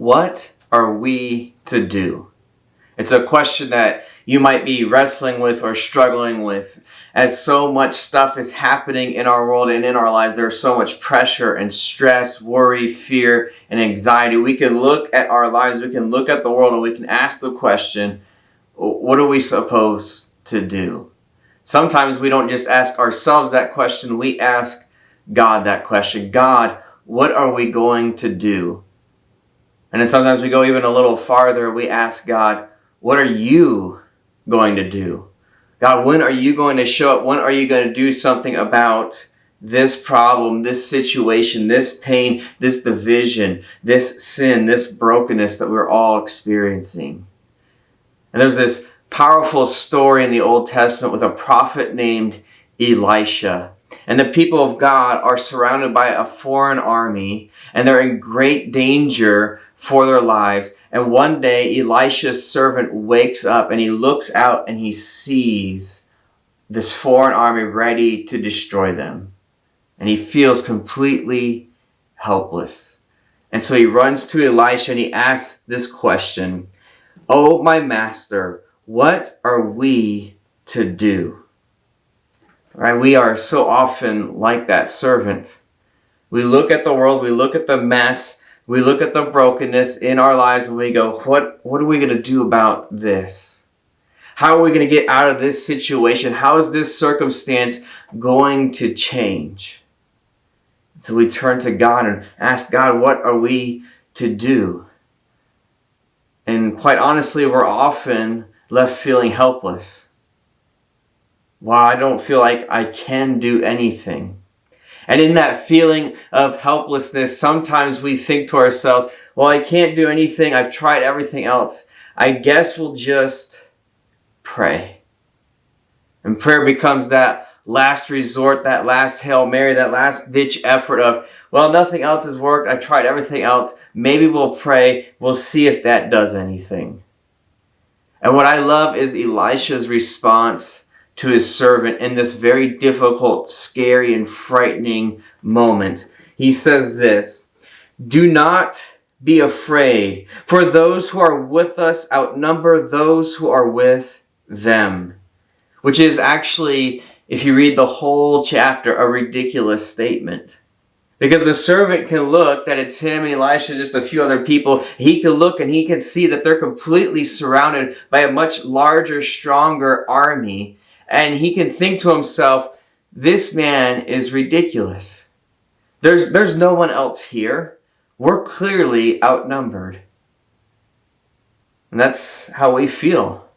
what are we to do? It's a question that you might be wrestling with or struggling with, as so much stuff is happening in our world and in our lives. There's so much pressure and stress, worry, fear, and anxiety. We can look at our lives, we can look at the world, and we can ask the question, what are we supposed to do? Sometimes we don't just ask ourselves that question, we ask God that question. God, what are we going to do? And then sometimes we go even a little farther. We ask God, what are you going to do? God, when are you going to show up? When are you going to do something about this problem, this situation, this pain, this division, this sin, this brokenness that we're all experiencing? And there's this powerful story in the Old Testament with a prophet named Elisha. And the people of God are surrounded by a foreign army, and they're in great danger for their lives. And one day, Elisha's servant wakes up and he looks out and he sees this foreign army ready to destroy them. And he feels completely helpless. And so he runs to Elisha and he asks this question, "Oh, my master, what are we to do?" Right? We are so often like that servant. We look at the world, we look at the mess, we look at the brokenness in our lives, and we go, what are we going to do about this? How are we going to get out of this situation? How is this circumstance going to change? So we turn to God and ask God, what are we to do? And quite honestly, we're often left feeling helpless. Wow, I don't feel like I can do anything. And in that feeling of helplessness, sometimes we think to ourselves, well, I can't do anything. I've tried everything else. I guess we'll just pray. And prayer becomes that last resort, that last Hail Mary, that last ditch effort of, well, nothing else has worked. I've tried everything else. Maybe we'll pray. We'll see if that does anything. And what I love is Elisha's response to his servant in this very difficult, scary, and frightening moment. He says this, "Do not be afraid, for those who are with us outnumber those who are with them." Which is actually, if you read the whole chapter, a ridiculous statement. Because the servant can look that it's him and Elisha, just a few other people. He can look and he can see that they're completely surrounded by a much larger, stronger army. And he can think to himself, this man is ridiculous. There's no one else here. We're clearly outnumbered. And that's how we feel.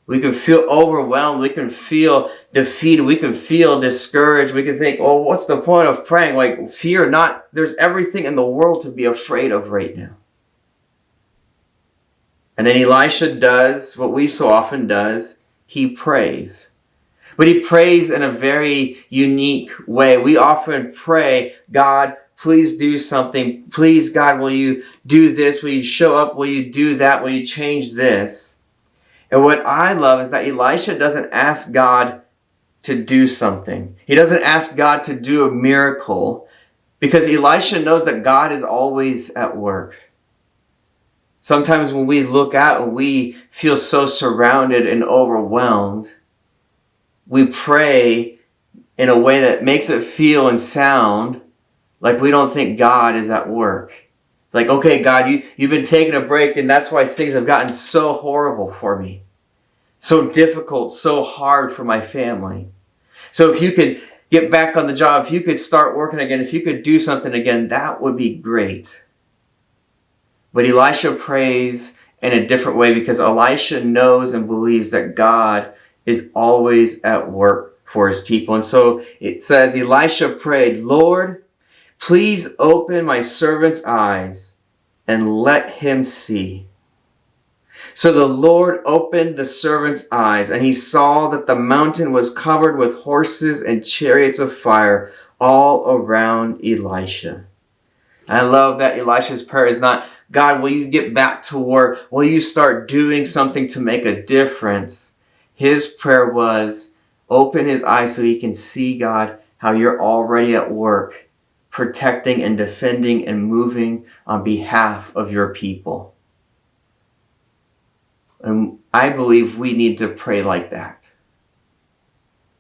We can feel overwhelmed. We can feel defeated. We can feel discouraged. We can think, oh, what's the point of praying? Like, fear not. There's everything in the world to be afraid of right now. And then Elisha does what we so often does. He prays. But he prays in a very unique way. We often pray, God, please do something. Please, God, will you do this? Will you show up? Will you do that? Will you change this? And what I love is that Elisha doesn't ask God to do something. He doesn't ask God to do a miracle because Elisha knows that God is always at work. Sometimes when we look out and we feel so surrounded and overwhelmed, we pray in a way that makes it feel and sound like we don't think God is at work. It's like, okay, God, you've been taking a break and that's why things have gotten so horrible for me. So difficult, so hard for my family. So if you could get back on the job, if you could start working again, if you could do something again, that would be great. But Elisha prays in a different way because Elisha knows and believes that God is always at work for his people. And so it says, Elisha prayed, "Lord, please open my servant's eyes and let him see." So the Lord opened the servant's eyes, and he saw that the mountain was covered with horses and chariots of fire all around Elisha. I love that Elisha's prayer is not, God, will you get back to work? Will you start doing something to make a difference? His prayer was, open his eyes so he can see, God, how you're already at work protecting and defending and moving on behalf of your people. And I believe we need to pray like that.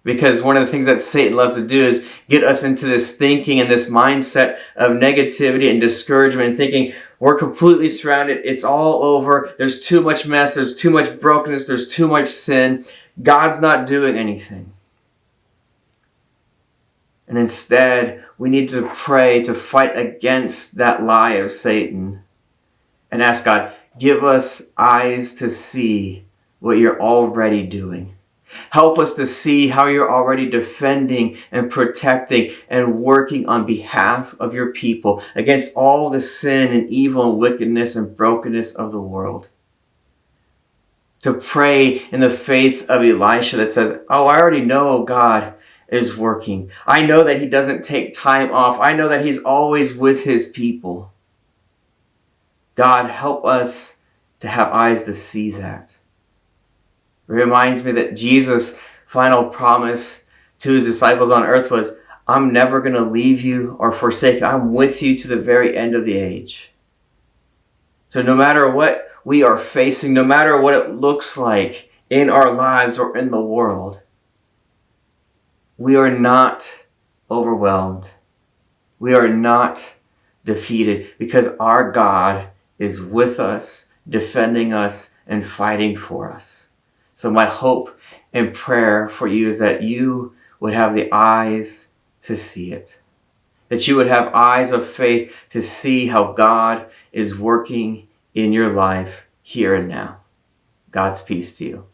Because one of the things that Satan loves to do is get us into this thinking and this mindset of negativity and discouragement, and thinking we're completely surrounded, it's all over, there's too much mess, there's too much brokenness, there's too much sin, God's not doing anything. And instead, we need to pray to fight against that lie of Satan and ask God, give us eyes to see what you're already doing. Help us to see how you're already defending and protecting and working on behalf of your people against all the sin and evil and wickedness and brokenness of the world. To pray in the faith of Elisha that says, oh, I already know God is working. I know that he doesn't take time off. I know that he's always with his people. God, help us to have eyes to see that. It reminds me that Jesus' final promise to his disciples on earth was, I'm never going to leave you or forsake you. I'm with you to the very end of the age. So no matter what we are facing, no matter what it looks like in our lives or in the world, we are not overwhelmed. We are not defeated because our God is with us, defending us, and fighting for us. So my hope and prayer for you is that you would have the eyes to see it. That you would have eyes of faith to see how God is working in your life here and now. God's peace to you.